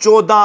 14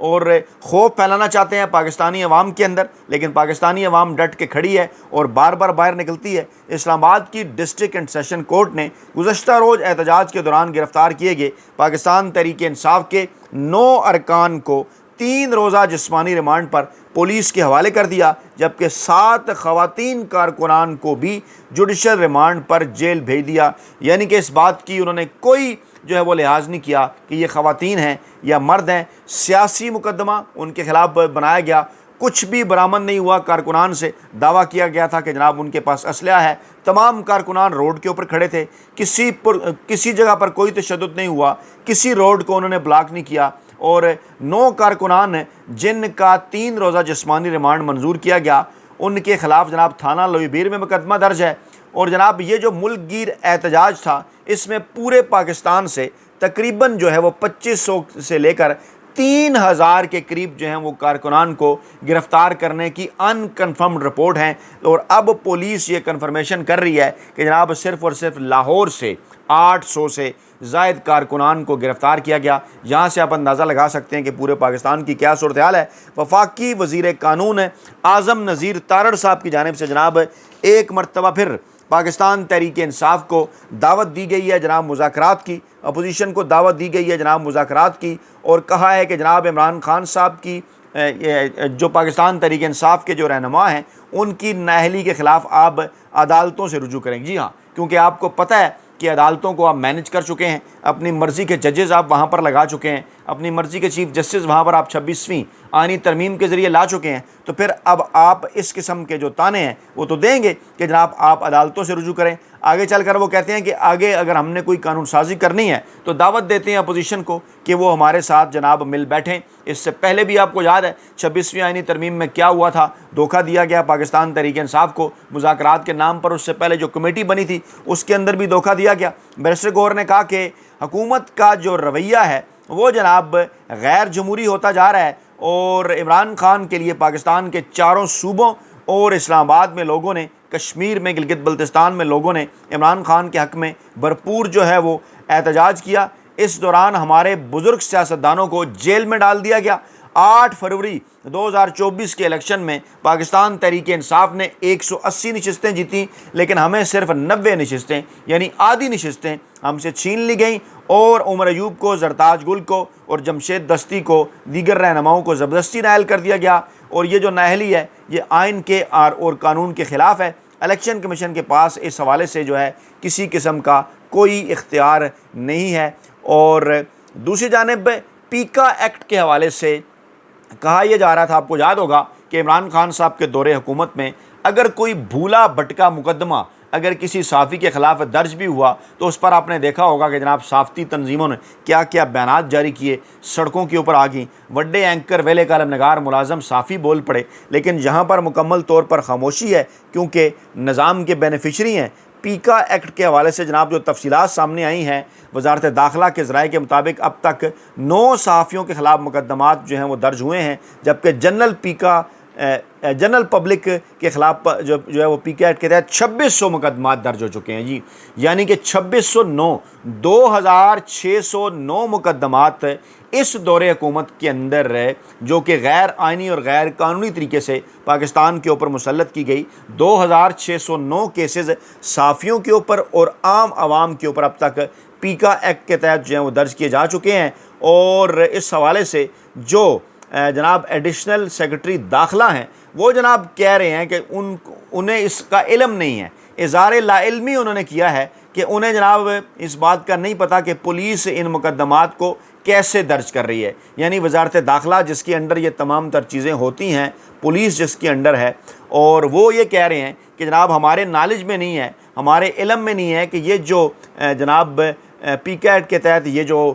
اور خوف پھیلانا چاہتے ہیں پاکستانی عوام کے اندر، لیکن پاکستانی عوام ڈٹ کے کھڑی ہے اور بار بار باہر نکلتی ہے۔ اسلام آباد کی ڈسٹرکٹ اینڈ سیشن کورٹ نے گزشتہ روز احتجاج کے دوران گرفتار کیے گئے پاکستان تحریک انصاف کے 9 ارکان کو 3 روزہ جسمانی ریمانڈ پر پولیس کے حوالے کر دیا، جبکہ 7 خواتین کارکنان کو بھی جوڈیشل ریمانڈ پر جیل بھیج دیا۔ یعنی کہ اس بات کی انہوں نے کوئی جو ہے وہ لحاظ نہیں کیا کہ یہ خواتین ہیں یا مرد ہیں۔ سیاسی مقدمہ ان کے خلاف بنایا گیا، کچھ بھی برآمد نہیں ہوا۔ کارکنان سے دعویٰ کیا گیا تھا کہ جناب ان کے پاس اسلحہ ہے، تمام کارکنان روڈ کے اوپر کھڑے تھے، کسی جگہ پر کوئی تشدد نہیں ہوا، کسی روڈ کو انہوں نے بلاک نہیں کیا، اور 9 کارکنان جن کا 3 روزہ جسمانی ریمانڈ منظور کیا گیا ان کے خلاف جناب تھانہ لوئی بیر میں مقدمہ درج ہے۔ اور جناب یہ جو ملک گیر احتجاج تھا، اس میں پورے پاکستان سے تقریباً جو ہے وہ 2500 سے لے کر 3000 کے قریب جو ہیں وہ کارکنان کو گرفتار کرنے کی ان کنفرمڈ رپورٹ ہیں، اور اب پولیس یہ کنفرمیشن کر رہی ہے کہ جناب صرف اور صرف لاہور سے 800 سے زائد کارکنان کو گرفتار کیا گیا۔ یہاں سے آپ اندازہ لگا سکتے ہیں کہ پورے پاکستان کی کیا صورتحال ہے۔ وفاقی وزیر قانون اعظم نذیر تارڑ صاحب کی جانب سے جناب ایک مرتبہ پھر پاکستان تحریک انصاف کو دعوت دی گئی ہے جناب مذاکرات کی، اپوزیشن کو دعوت دی گئی ہے جناب مذاکرات کی، اور کہا ہے کہ جناب عمران خان صاحب کی جو پاکستان تحریک انصاف کے جو رہنما ہیں ان کی نااہلی کے خلاف آپ عدالتوں سے رجوع کریں۔ جی ہاں، کیونکہ آپ کو پتہ ہے کہ عدالتوں کو آپ مینج کر چکے ہیں، اپنی مرضی کے ججز آپ وہاں پر لگا چکے ہیں، اپنی مرضی کے چیف جسٹس وہاں پر آپ 26ویں آئینی ترمیم کے ذریعے لا چکے ہیں، تو پھر اب آپ اس قسم کے جو تانے ہیں وہ تو دیں گے کہ جناب آپ عدالتوں سے رجوع کریں۔ آگے چل کر وہ کہتے ہیں کہ آگے اگر ہم نے کوئی قانون سازی کرنی ہے تو دعوت دیتے ہیں اپوزیشن کو کہ وہ ہمارے ساتھ جناب مل بیٹھیں۔ اس سے پہلے بھی آپ کو یاد ہے 26ویں آئینی ترمیم میں کیا ہوا تھا، دھوکہ دیا گیا پاکستان تحریک انصاف کو مذاکرات کے نام پر۔ اس سے پہلے جو کمیٹی بنی تھی اس کے اندر بھی دھوکہ دیا گیا۔ بیرسٹر گوہر نے کہا کہ حکومت کا جو رویہ ہے وہ جناب غیر جمہوری ہوتا جا رہا ہے، اور عمران خان کے لیے پاکستان کے 4 صوبوں اور اسلام آباد میں لوگوں نے، کشمیر میں، گلگت بلتستان میں لوگوں نے عمران خان کے حق میں بھرپور جو ہے وہ احتجاج کیا۔ اس دوران ہمارے بزرگ سیاستدانوں کو جیل میں ڈال دیا گیا۔ 8 فروری 2024 کے الیکشن میں پاکستان تحریک انصاف نے 180 نشستیں جیتیں، لیکن ہمیں صرف 90 نشستیں یعنی آدھی نشستیں ہم سے چھین لی گئیں، اور عمر ایوب کو، زرتاج گل کو اور جمشید دستی کو، دیگر رہنماؤں کو زبردستی نائل کر دیا گیا۔ اور یہ جو نااہلی ہے یہ آئین کے اور قانون کے خلاف ہے۔ الیکشن کمیشن کے پاس اس حوالے سے جو ہے کسی قسم کا کوئی اختیار نہیں ہے۔ اور دوسری جانب پیکا ایکٹ کے حوالے سے کہا یہ جا رہا تھا، آپ کو یاد ہوگا کہ عمران خان صاحب کے دور حکومت میں اگر کوئی بھولا بھٹکا مقدمہ اگر کسی صحافی کے خلاف درج بھی ہوا تو اس پر آپ نے دیکھا ہوگا کہ جناب صحافتی تنظیموں نے کیا کیا بیانات جاری کیے، سڑکوں کے اوپر آ گئیں، وڈے اینکر، ویلے کالم نگار، ملازم، صحافی بول پڑے، لیکن یہاں پر مکمل طور پر خاموشی ہے کیونکہ نظام کے بینیفیشری ہیں۔ پیکا ایکٹ کے حوالے سے جناب جو تفصیلات سامنے آئی ہیں، وزارت داخلہ کے ذرائع کے مطابق اب تک 9 صحافیوں کے خلاف مقدمات جو ہیں وہ درج ہوئے ہیں، جبکہ جنرل پبلک کے خلاف جو ہے وہ پیکا ایکٹ کے تحت 2600 مقدمات درج ہو چکے ہیں۔ جی یعنی کہ 2609 مقدمات اس دور حکومت کے اندر جو کہ غیر آئینی اور غیر قانونی طریقے سے پاکستان کے اوپر مسلط کی گئی، 2609 کیسز صحافیوں کے اوپر اور عام عوام کے اوپر اب تک پیکا ایکٹ کے تحت جو ہیں وہ درج کیے جا چکے ہیں۔ اور اس حوالے سے جو جناب ایڈیشنل سیکرٹری داخلہ ہیں وہ جناب کہہ رہے ہیں کہ انہیں اس کا علم نہیں ہے، اظہار لا علمی انہوں نے کیا ہے کہ انہیں جناب اس بات کا نہیں پتہ کہ پولیس ان مقدمات کو کیسے درج کر رہی ہے۔ یعنی وزارت داخلہ جس کے انڈر یہ تمام تر چیزیں ہوتی ہیں، پولیس جس کے انڈر ہے، اور وہ یہ کہہ رہے ہیں کہ جناب ہمارے نالج میں نہیں ہے، ہمارے علم میں نہیں ہے کہ یہ جو جناب پیکا ایکٹ کے تحت یہ جو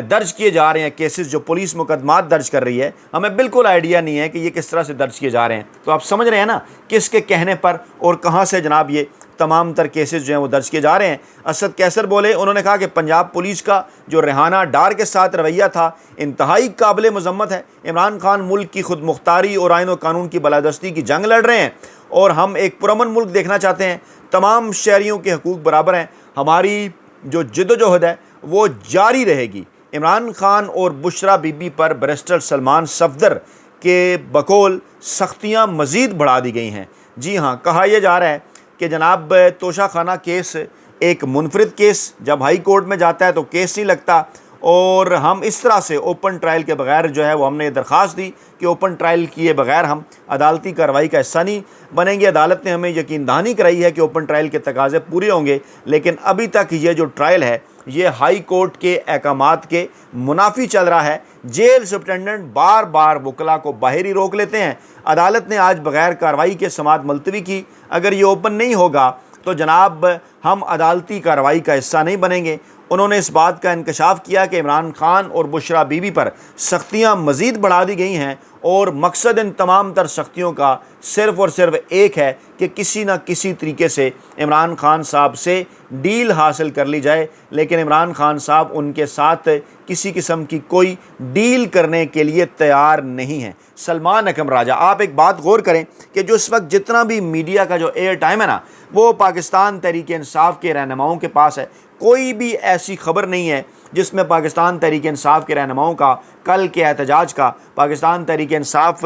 درج کیے جا رہے ہیں کیسز، جو پولیس مقدمات درج کر رہی ہے، ہمیں بالکل آئیڈیا نہیں ہے کہ یہ کس طرح سے درج کیے جا رہے ہیں۔ تو آپ سمجھ رہے ہیں نا کس کے کہنے پر اور کہاں سے جناب یہ تمام تر کیسز جو ہیں وہ درج کیے جا رہے ہیں۔ اسد کیسر بولے، انہوں نے کہا کہ پنجاب پولیس کا جو ریحانہ ڈار کے ساتھ رویہ تھا انتہائی قابل مذمت ہے۔ عمران خان ملک کی خود مختاری اور آئین و قانون کی بالادستی کی جنگ لڑ رہے ہیں، اور ہم ایک پرامن ملک دیکھنا چاہتے ہیں، تمام شہریوں کے حقوق برابر ہیں، ہماری جو جد و جہد ہے وہ جاری رہے گی۔ عمران خان اور بشرا بی بی پر بیرسٹر سلمان صفدر کے بقول سختیاں مزید بڑھا دی گئی ہیں۔ جی ہاں، کہا یہ جا رہا ہے کہ جناب توشہ خانہ کیس ایک منفرد کیس جب ہائی کورٹ میں جاتا ہے تو کیس نہیں لگتا، اور ہم اس طرح سے اوپن ٹرائل کے بغیر جو ہے وہ ہم نے درخواست دی کہ اوپن ٹرائل کیے بغیر ہم عدالتی کارروائی کا حصہ نہیں بنیں گے۔ عدالت نے ہمیں یقین دہانی کرائی ہے کہ اوپن ٹرائل کے تقاضے پورے ہوں گے، لیکن ابھی تک یہ جو ٹرائل ہے یہ ہائی کورٹ کے احکامات کے منافی چل رہا ہے۔ جیل سپرنٹنڈنٹ بار بار وکلاء کو باہر ہی روک لیتے ہیں۔ عدالت نے آج بغیر کارروائی کے سماعت ملتوی کی۔ اگر یہ اوپن نہیں ہوگا تو جناب ہم عدالتی کارروائی کا حصہ نہیں بنیں گے۔ انہوں نے اس بات کا انکشاف کیا کہ عمران خان اور بشرا بی بی پر سختیاں مزید بڑھا دی گئی ہیں، اور مقصد ان تمام تر سختیوں کا صرف اور صرف ایک ہے کہ کسی نہ کسی طریقے سے عمران خان صاحب سے ڈیل حاصل کر لی جائے، لیکن عمران خان صاحب ان کے ساتھ کسی قسم کی کوئی ڈیل کرنے کے لیے تیار نہیں ہیں۔ سلمان اکرم راجہ، آپ ایک بات غور کریں کہ جو اس وقت جتنا بھی میڈیا کا جو ایئر ٹائم ہے نا، وہ پاکستان تحریک انصاف کے رہنماؤں کے پاس ہے۔ کوئی بھی ایسی خبر نہیں ہے جس میں پاکستان تحریک انصاف کے رہنماؤں کا کل کے احتجاج کا، پاکستان تحریک انصاف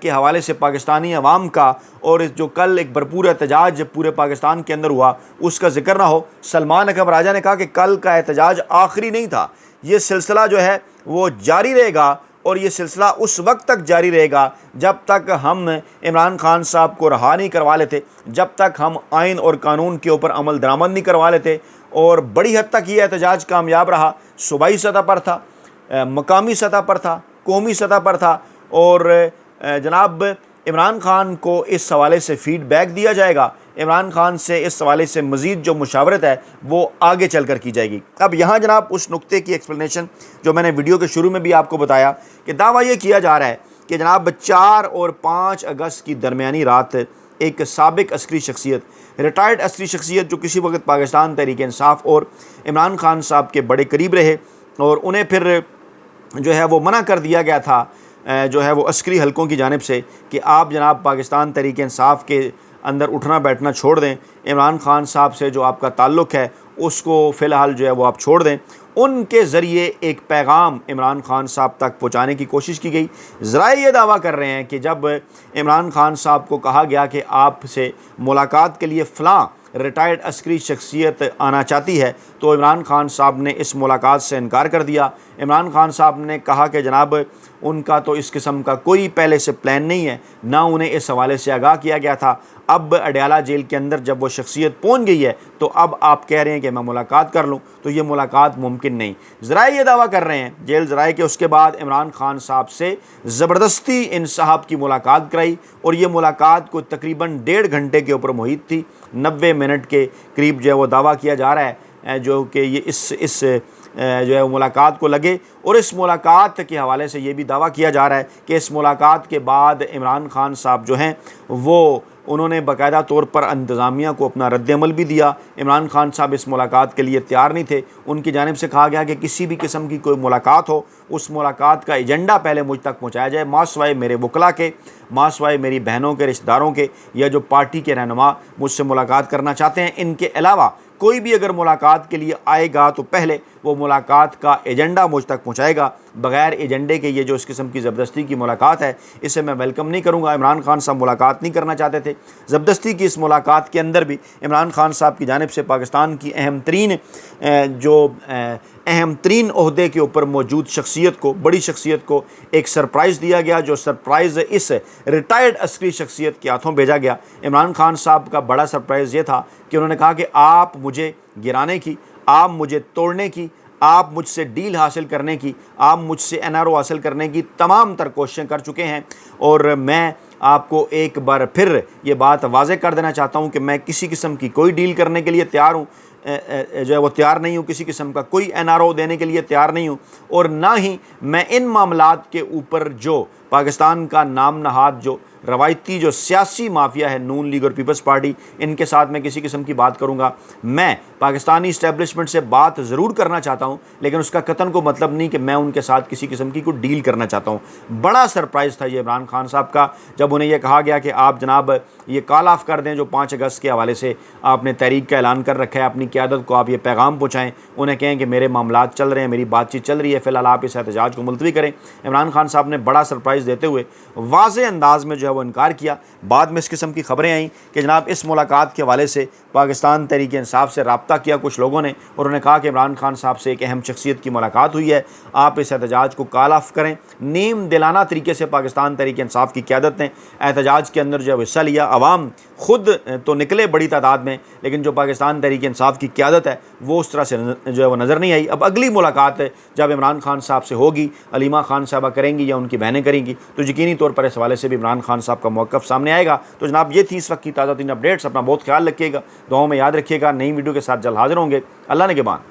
کے حوالے سے پاکستانی عوام کا، اور جو کل ایک بھرپور احتجاج پورے پاکستان کے اندر ہوا، اس کا ذکر نہ ہو۔ سلمان اکرم راجہ نے کہا کہ کل کا احتجاج آخری نہیں تھا، یہ سلسلہ جو ہے وہ جاری رہے گا، اور یہ سلسلہ اس وقت تک جاری رہے گا جب تک ہم عمران خان صاحب کو رہا نہیں کروا لیتے، جب تک ہم آئین اور قانون کے اوپر عمل درآمد نہیں کروا لیتے۔ اور بڑی حد تک یہ احتجاج کامیاب رہا، صوبائی سطح پر تھا، مقامی سطح پر تھا، قومی سطح پر تھا، اور جناب عمران خان کو اس حوالے سے فیڈ بیک دیا جائے گا۔ عمران خان سے اس حوالے سے مزید جو مشاورت ہے وہ آگے چل کر کی جائے گی۔ اب یہاں جناب اس نقطے کی ایکسپلینیشن جو میں نے ویڈیو کے شروع میں بھی آپ کو بتایا کہ دعویٰ یہ کیا جا رہا ہے کہ جناب 4 اور 5 اگست کی درمیانی رات ایک سابق عسکری شخصیت، ریٹائرڈ عسکری شخصیت جو کسی وقت پاکستان تحریک انصاف اور عمران خان صاحب کے بڑے قریب رہے، اور انہیں پھر جو ہے وہ منع کر دیا گیا تھا جو ہے وہ عسکری حلقوں کی جانب سے کہ آپ جناب پاکستان تحریک انصاف کے اندر اٹھنا بیٹھنا چھوڑ دیں، عمران خان صاحب سے جو آپ کا تعلق ہے اس کو فی الحال جو ہے وہ آپ چھوڑ دیں۔ ان کے ذریعے ایک پیغام عمران خان صاحب تک پہنچانے کی کوشش کی گئی۔ ذرائع یہ دعویٰ کر رہے ہیں کہ جب عمران خان صاحب کو کہا گیا کہ آپ سے ملاقات کے لیے فلاں ریٹائرڈ عسکری شخصیت آنا چاہتی ہے، تو عمران خان صاحب نے اس ملاقات سے انکار کر دیا۔ عمران خان صاحب نے کہا کہ جناب ان کا تو اس قسم کا کوئی پہلے سے پلان نہیں ہے، نہ انہیں اس حوالے سے آگاہ کیا گیا تھا۔ اب اڈیالہ جیل کے اندر جب وہ شخصیت پہنچ گئی ہے تو اب آپ کہہ رہے ہیں کہ میں ملاقات کر لوں، تو یہ ملاقات ممکن نہیں۔ ذرائع یہ دعویٰ کر رہے ہیں، جیل ذرائع کے اس کے بعد عمران خان صاحب سے زبردستی ان صاحب کی ملاقات کرائی، اور یہ ملاقات کو تقریباً 1.5 گھنٹے کے اوپر محیط تھی، 90 منٹ کے قریب جو ہے وہ دعویٰ کیا جا رہا ہے جو کہ یہ اس جو ہے ملاقات کو لگے۔ اور اس ملاقات کے حوالے سے یہ بھی دعویٰ کیا جا رہا ہے کہ اس ملاقات کے بعد عمران خان صاحب جو ہیں وہ انہوں نے باقاعدہ طور پر انتظامیہ کو اپنا رد عمل بھی دیا۔ عمران خان صاحب اس ملاقات کے لیے تیار نہیں تھے، ان کی جانب سے کہا گیا کہ کسی بھی قسم کی کوئی ملاقات ہو، اس ملاقات کا ایجنڈا پہلے مجھ تک پہنچایا جائے، ماں سوائے میرے وکلاء کے، ماں سوائے میری بہنوں کے، رشتہ داروں کے، یا جو پارٹی کے رہنما مجھ سے ملاقات کرنا چاہتے ہیں، ان کے علاوہ کوئی بھی اگر ملاقات کے لیے آئے گا تو پہلے وہ ملاقات کا ایجنڈا مجھ تک پہنچائے گا۔ بغیر ایجنڈے کے یہ جو اس قسم کی زبردستی کی ملاقات ہے، اسے میں ویلکم نہیں کروں گا۔ عمران خان صاحب ملاقات نہیں کرنا چاہتے تھے۔ زبردستی کی اس ملاقات کے اندر بھی عمران خان صاحب کی جانب سے پاکستان کی اہم ترین عہدے کے اوپر موجود شخصیت کو، بڑی شخصیت کو ایک سرپرائز دیا گیا، جو سرپرائز اس ریٹائرڈ عسکری شخصیت کے ہاتھوں بھیجا گیا۔ عمران خان صاحب کا بڑا سرپرائز یہ تھا کہ انہوں نے کہا کہ آپ مجھے گرانے کی، آپ مجھے توڑنے کی، آپ مجھ سے ڈیل حاصل کرنے کی، آپ مجھ سے NRO حاصل کرنے کی تمام تر کوششیں کر چکے ہیں، اور میں آپ کو ایک بار پھر یہ بات واضح کر دینا چاہتا ہوں کہ میں کسی قسم کی کوئی ڈیل کرنے کے لیے تیار ہوں، جو ہے وہ تیار نہیں ہوں، کسی قسم کا کوئی NRO دینے کے لیے تیار نہیں ہوں، اور نہ ہی میں ان معاملات کے اوپر جو پاکستان کا نام نہاد جو روایتی جو سیاسی مافیا ہے نون لیگ اور پیپلز پارٹی، ان کے ساتھ میں کسی قسم کی بات کروں گا۔ میں پاکستانی اسٹیبلشمنٹ سے بات ضرور کرنا چاہتا ہوں، لیکن اس کا قطن کو مطلب نہیں کہ میں ان کے ساتھ کسی قسم کی کوئی ڈیل کرنا چاہتا ہوں۔ بڑا سرپرائز تھا یہ عمران خان صاحب کا جب انہیں یہ کہا گیا کہ آپ جناب یہ کال آف کر دیں جو 5 اگست کے حوالے سے آپ نے تحریک کا اعلان کر رکھا ہے، اپنی قیادت کو آپ یہ پیغام پہنچائیں، انہیں کہیں کہ میرے معاملات چل رہے ہیں، میری بات چیت چل رہی ہے، فی الحال آپ اس احتجاج کو ملتوی کریں۔ عمران خان صاحب نے بڑا سرپرائز دیتے ہوئے واضح انداز میں جو ہے وہ انکار کیا۔ بعد میں اس قسم کی خبریں آئیں کہ جناب اس ملاقات کے حوالے سے پاکستان تحریک انصاف سے رابطہ کیا کچھ لوگوں نے، اور انہوں نے کہا کہ عمران خان صاحب سے ایک اہم شخصیت کی ملاقات ہوئی ہے، آپ اس احتجاج کو کال آف کریں۔ نیم دلانہ طریقے سے پاکستان تحریک انصاف کی قیادت نے احتجاج کے اندر جو ہے حصہ لیا۔ عوام خود تو نکلے بڑی تعداد میں، لیکن جو پاکستان تحریک انصاف کی قیادت ہے وہ اس طرح سے جو ہے وہ نظر نہیں آئی۔ اب اگلی ملاقات ہے جب عمران خان صاحب سے ہوگی، علیمہ خان صاحبہ کریں گی یا ان کی بہنیں کریں گی، تو یقینی طور پر اس حوالے سے بھی عمران خان صاحب کا موقف سامنے آئے گا۔ تو جناب یہ تھی اس وقت کی تازہ ترین اپڈیٹس، اپنا بہت خیال رکھیے گا، دعاؤں میں یاد رکھیے گا۔ نئی ویڈیو کے ساتھ جلد حاضر ہوں گے۔ اللہ نگہبان۔